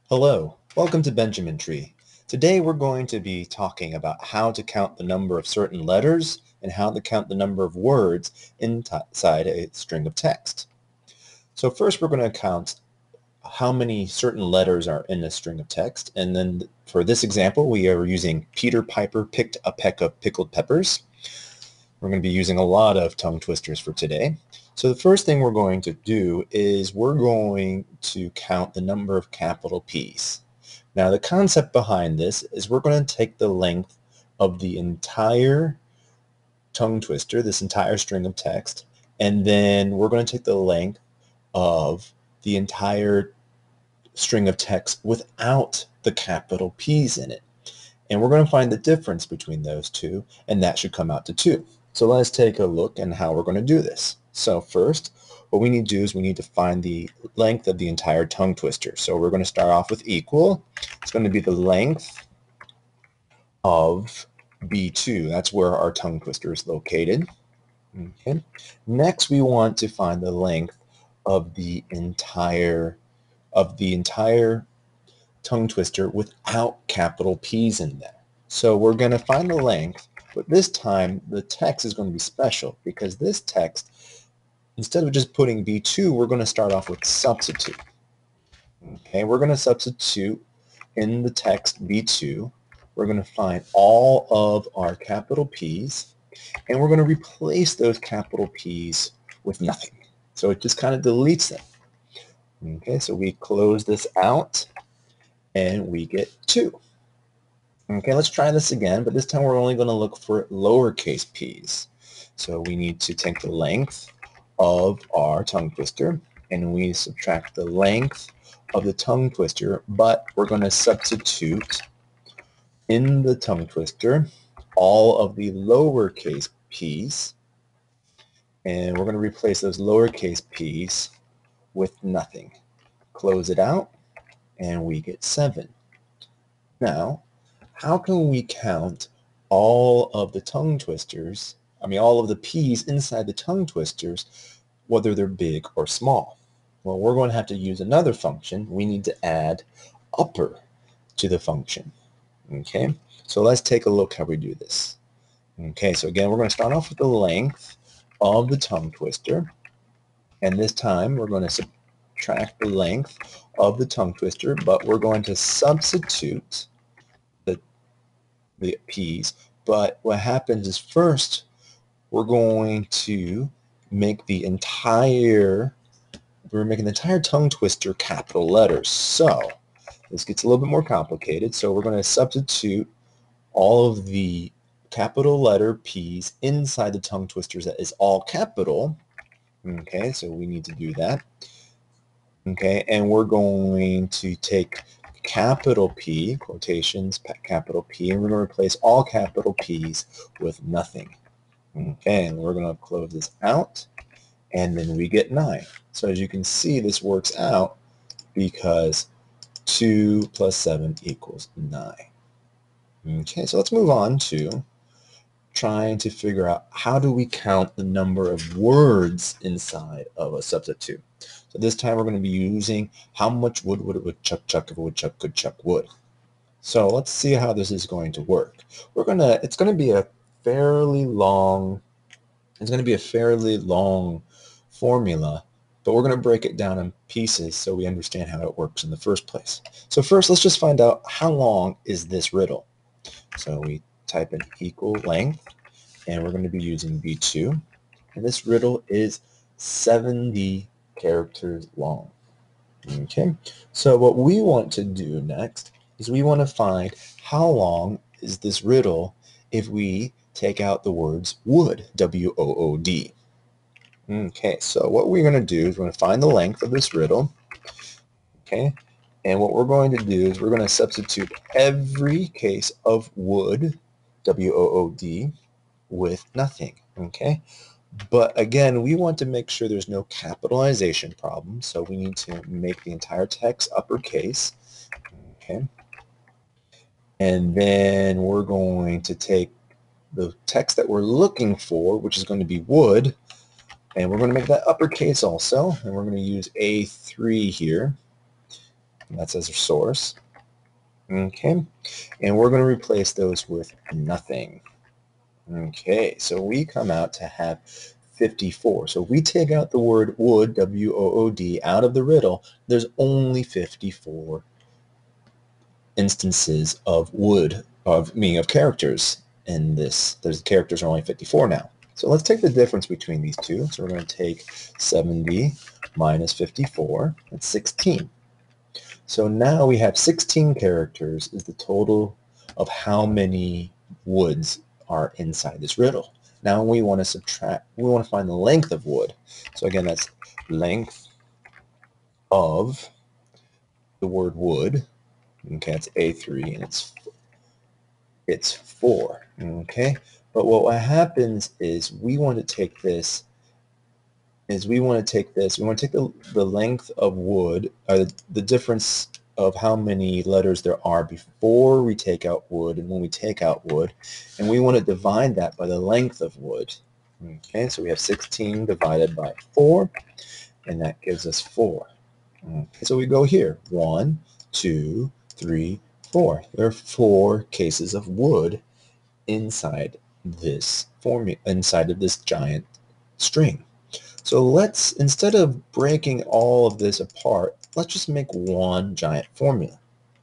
Hello, welcome to Benjamin Tree. Today we're going to be talking about how to count the number of certain letters and how to count the number of words inside a string of text. So first we're going to count how many certain letters are in a string of text, and then for this example we are using Peter Piper picked a peck of pickled peppers. We're going to be using a lot of tongue twisters for today. So the first thing we're going to do is we're going to count the number of capital P's. Now the concept behind this is we're going to take the length of the entire tongue twister, this entire string of text, and then we're going to take the length of the entire string of text without the capital P's in it. And we're going to find the difference between those two, and that should come out to 2. So let's take a look at how we're going to do this. So first, what we need to do is we need to find the length of the entire tongue twister. So we're going to start off with equal. It's going to be the length of B2. That's where our tongue twister is located. Okay. Next, we want to find the length of the entire tongue twister without capital P's in there. So we're going to find the length, but this time the text is going to be special because this text, instead of just putting B2, we're going to start off with substitute. Okay, we're going to substitute in the text B2. We're going to find all of our capital P's, and we're going to replace those capital P's with nothing. So it just kind of deletes them. Okay, so we close this out, and we get 2. Okay, let's try this again, but this time we're only going to look for lowercase p's. So we need to take the length of our tongue twister, and we subtract the length of the tongue twister, but we're going to substitute in the tongue twister all of the lowercase p's, and we're going to replace those lowercase p's with nothing. Close it out, and we get 7. Now, how can we count all of the tongue twisters, all of the P's inside the tongue twisters, whether they're big or small? Well, we're going to have to use another function. We need to add upper to the function. Okay, so let's take a look how we do this. Okay, so again, we're going to start off with the length of the tongue twister, and this time we're going to subtract the length of the tongue twister, but we're going to substitute the P's. But what happens is first we're going to make the entire tongue twister capital letters. So this gets a little bit more complicated. So we're going to substitute all of the capital letter P's inside the tongue twisters that is all capital. Okay, so we need to do that. Okay, and we're going to take capital P, quotations, capital P, and we're going to replace all capital P's with nothing. Okay, and we're going to close this out, and then we get 9. So as you can see, this works out because 2 plus 7 equals 9. Okay, so let's move on to trying to figure out how do we count the number of words inside of a substitute. So this time we're going to be using how much wood would a woodchuck chuck if a woodchuck could chuck wood. So let's see how this is going to work. It's going to be a fairly long formula, but we're going to break it down in pieces so we understand how it works in the first place. So first, let's just find out how long is this riddle. So we type in equal length, and we're going to be using B2, and this riddle is 70 characters long. Okay, so what we want to do next is we want to find how long is this riddle if we take out the words wood, W-O-O-D. Okay, so what we're going to do is we're going to find the length of this riddle. Okay, and what we're going to do is we're going to substitute every case of wood, W-O-O-D, with nothing. Okay, but again, we want to make sure there's no capitalization problem, so we need to make the entire text uppercase. Okay, and then we're going to take the text that we're looking for, which is going to be wood, and we're going to make that uppercase also, and we're going to use A3 here. That's as our source. Okay, and we're going to replace those with nothing. Okay, so we come out to have 54. So if we take out the word wood, W-O-O-D, out of the riddle, there's only 54 instances of wood, meaning of characters in this. There's characters are only 54 now. So let's take the difference between these two. So we're going to take 70 minus 54, that's 16. So now we have 16 characters is the total of how many woods are inside this riddle. Now we want to find the length of wood. So again, that's length of the word wood. Okay, it's A3 and it's 4. Okay, but what happens is we want to take the length of wood, or the difference of how many letters there are before we take out wood and when we take out wood, and we want to divide that by the length of wood. Okay, so we have 16 divided by 4, and that gives us 4. Okay, so we go here, 1, 2, 3, 4. There are 4 cases of wood inside this formula, inside of this giant string. So let's, instead of breaking all of this apart, let's just make one giant formula.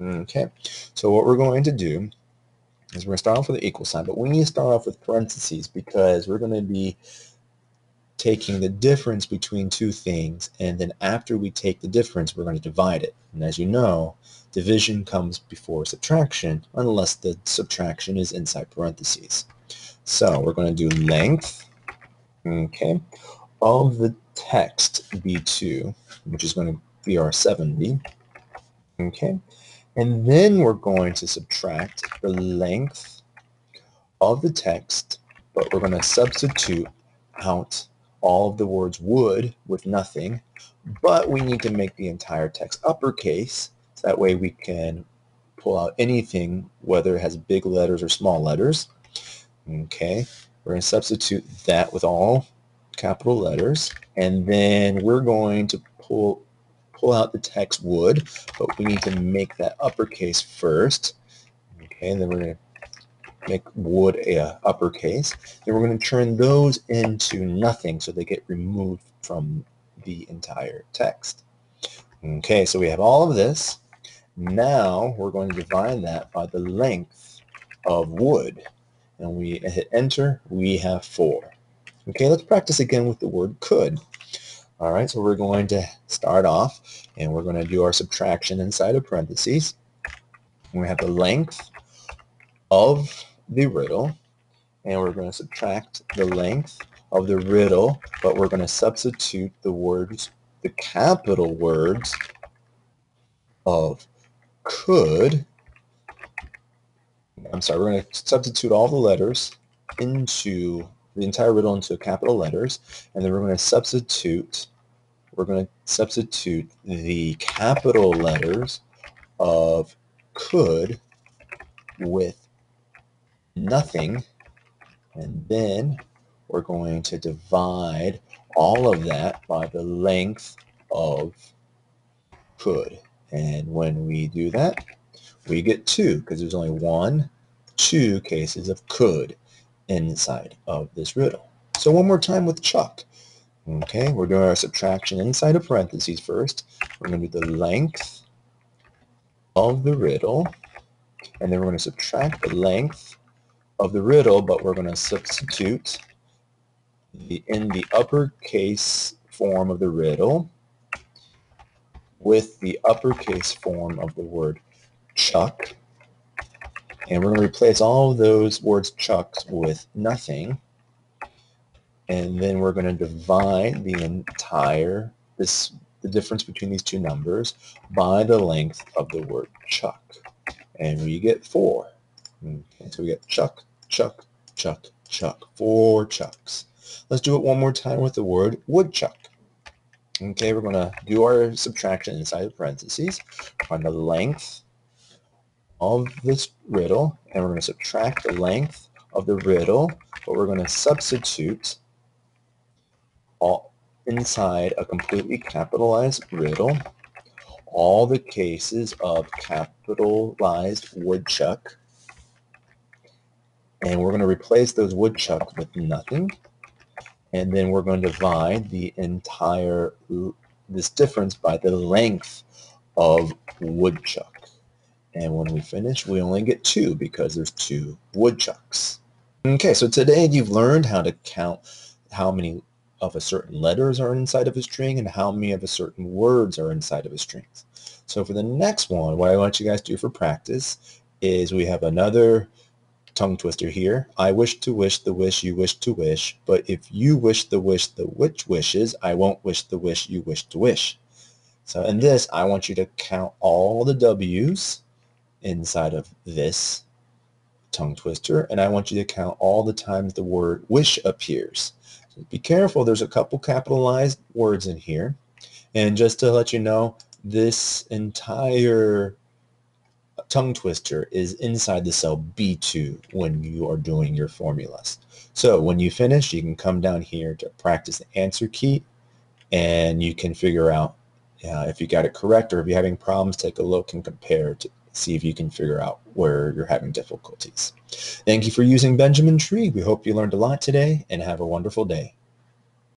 Okay, so what we're going to do is we're going to start off with the equal sign, but we need to start off with parentheses because we're going to be taking the difference between two things, and then after we take the difference, we're going to divide it. And as you know, division comes before subtraction unless the subtraction is inside parentheses. So we're going to do length, okay, of the text B2, which is going to be our 70, okay, and then we're going to subtract the length of the text, but we're going to substitute out all of the words would with nothing, but we need to make the entire text uppercase, so that way we can pull out anything, whether it has big letters or small letters. Okay, we're going to substitute that with all capital letters, and then we're going to pull out the text would, but we need to make that uppercase first. Okay, and then we're going to make would a uppercase. Then we're going to turn those into nothing so they get removed from the entire text. Okay, so we have all of this. Now we're going to divide that by the length of wood. And we hit enter, we have 4. Okay, let's practice again with the word could. All right, so we're going to start off and we're going to do our subtraction inside of parentheses. We have the length of the riddle, and we're going to subtract the length of the riddle, but we're going to substitute the words, the capital words of could. I'm sorry, we're going to substitute all the letters into the entire riddle into capital letters, and then we're going to substitute the capital letters of could with nothing, and then we're going to divide all of that by the length of could. And when we do that, we get 2 because there's only 2 cases of could inside of this riddle. So one more time with Chuck. Okay, we're doing our subtraction inside of parentheses first. We're going to do the length of the riddle, and then we're going to subtract the length of the riddle, but we're going to substitute in the uppercase form of the riddle with the uppercase form of the word Chuck. And we're going to replace all of those words Chucks with nothing. And then we're going to divide the difference between these two numbers by the length of the word Chuck. And we get 4. Okay, so we get Chuck, Chuck, Chuck, Chuck. 4 Chucks. Let's do it one more time with the word woodchuck. Okay, we're going to do our subtraction inside the parentheses, find the length of this riddle, and we're going to subtract the length of the riddle, but we're going to substitute all inside a completely capitalized riddle all the cases of capitalized woodchuck, and we're going to replace those woodchuck with nothing, and then we're going to divide the entire this difference by the length of woodchuck. And when we finish, we only get 2 because there's 2 woodchucks. Okay, so today you've learned how to count how many of a certain letters are inside of a string and how many of a certain words are inside of a string. So for the next one, what I want you guys to do for practice is we have another tongue twister here. I wish to wish the wish you wish to wish, but if you wish the witch wishes, I won't wish the wish you wish to wish. So in this, I want you to count all the W's inside of this tongue twister, and I want you to count all the times the word wish appears. So be careful, there's a couple capitalized words in here. And just to let you know, this entire tongue twister is inside the cell B2 when you are doing your formulas. So when you finish, you can come down here to practice the answer key, and you can figure out if you got it correct, or if you're having problems, take a look and compare to see if you can figure out where you're having difficulties. Thank you for using Benjamin Tree. We hope you learned a lot today, and have a wonderful day.